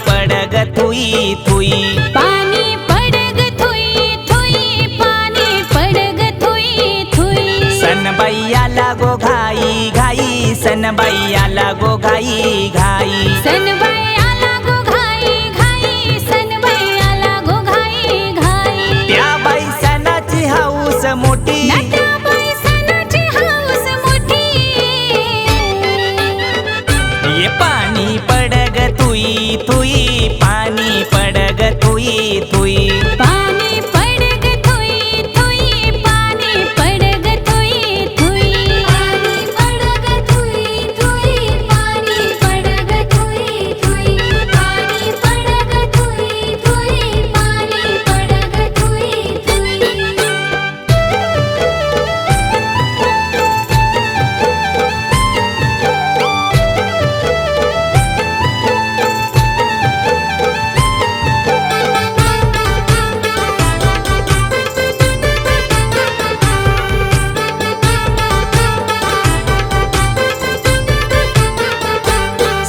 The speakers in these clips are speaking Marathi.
पडग थुई थुई पाणी पडग थुई थुई पाणी पडग थुई थुई सनबाई आला गो घाई घाई सनबाई आला गो घाई घाई सनबाई आला गो घाई घाई सनबाई आला गो घाई घाई त्या बाई सणाची हाऊस मोठी नटाबाई सणाची हाऊस मोठी ये पाणी पडग थुई थुई पाणी पडग थुई थुई पाणी पडग थुई थुई पाणी पडग थुई थुई पाणी पडग थुई थुई पाणी पडग थुई थुई पाणी पडग थुई थुई पाणी पडग थुई थुई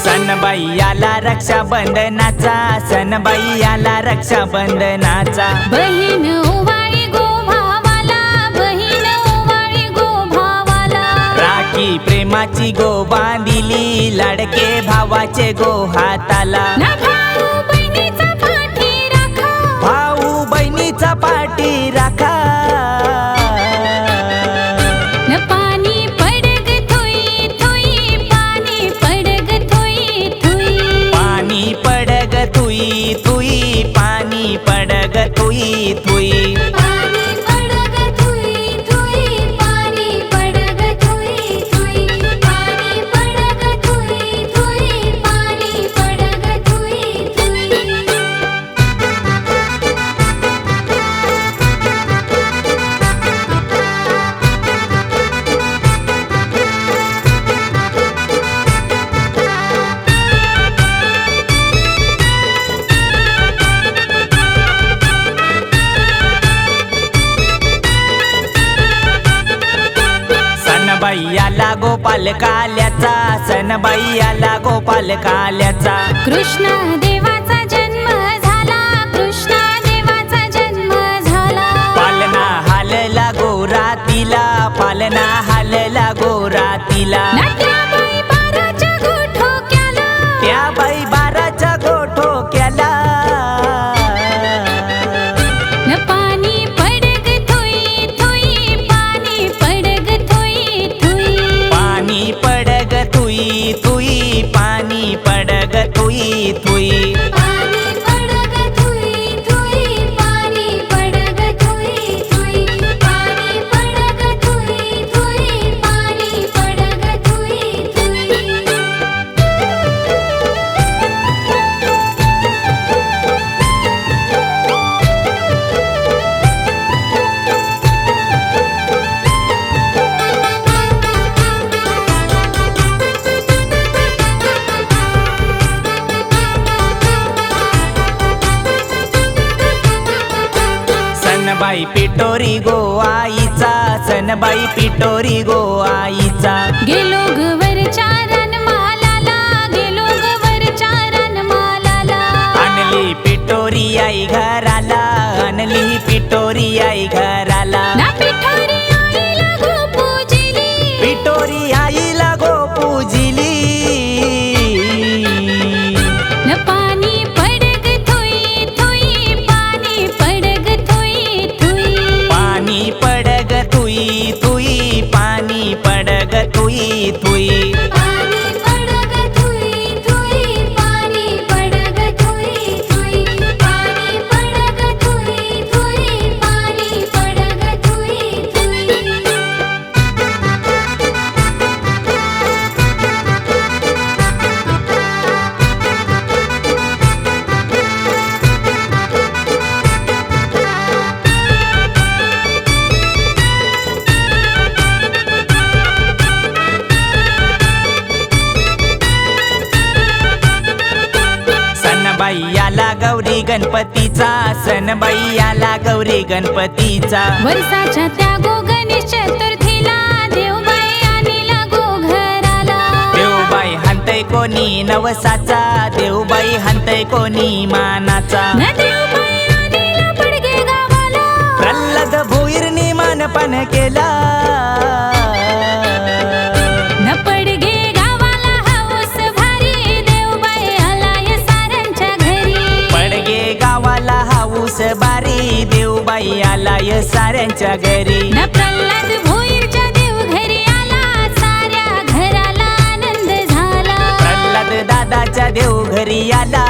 सनबाई आला रक्षाबंधनाचा सनबाई आला रक्षाबंधनाचा बहीण ओवाळी गो भावाला बहीण ओवाळी गो भावाला राखी प्रेमाची गो बांधिली लाडके भावाचे गो हाताला ना भाऊ बहिणीचा पाठी राखा भाऊ बहिणीचा पाठी राखा न पाणी पडग थुई थुई पाणी पडग थुई थुई पाणी पडग थुई थुई पाणी पडग थुई थुई पाणी पडग थुई थुई पाणी पडग थुई थुई पाणी पडग थुई थुई पाणी पडग थुई थुई सनबाई आला गोपाल काल्याचा सनबाई आला गोपाल काल्याचा कृष्ण देवाचा जन्म झाला कृष्ण देवाचा जन्म झाला पालना हालला गोरातीला पालना हालला गोरातीला नट्याबाई बाराच्या गोठोक्याला त्या बाई बाराच्या गोठोक्याला न पाणी पडग थुई थुई पाणी पडग थुई थुई पाणी पडग थुई थुई पाणी पडग थुई थुई पाणी पडग थुई थुई पाणी पडग थुई थुई पाणी पडग थुई थुई पाणी पडग थुई थुई सनबाई पिटोरी गो आईचा सनबाई पिटोरी गो आईचा गेलो गवरच्या रनमालाला गेलो गवरच्या रनमालाला आणली पिटोरी आई घराला आणली पिटोरी आई घराला ना पिठोरी आईला गो पूजिली पिटोरी आईला गो पूजिली न पाणी पडग थुई थुई पाणी पडग थुई थुई पाणी पडग थुई थुई पाणी पडग थुई थुई पाणी पडग थुई थुई पाणी पडग थुई थुई पाणी पडग थुई थुई पाणी पडग थुई थुई सनबाई आला गौरी गणपतीचा सनबाई आला गौरी गणपतीचा वर्षाच्या त्या गो गणेश चतुर्थीला देवबाई आणीला गो घराला देवबाई हाणते वाटतय कोणी नवसाचा, देऊबाई हंतय कोणी मानाचा. न देऊबाई आणीला पडगे गावाला, प्रल्हाद भोईरनी मानपान केला. न पडगे गावाला हाऊस भारी, देऊबाई आलाय साऱ्यांच्या घरी. पडगे गावाला हाऊस बारी, देऊबाई आलाय साऱ्यांच्या घरी. न प्रल्हाद भोईरच्या देव घरी आला, साऱ्या घराला आनंद झाला. प्रल्हाद दादाच्या देव घरी आला,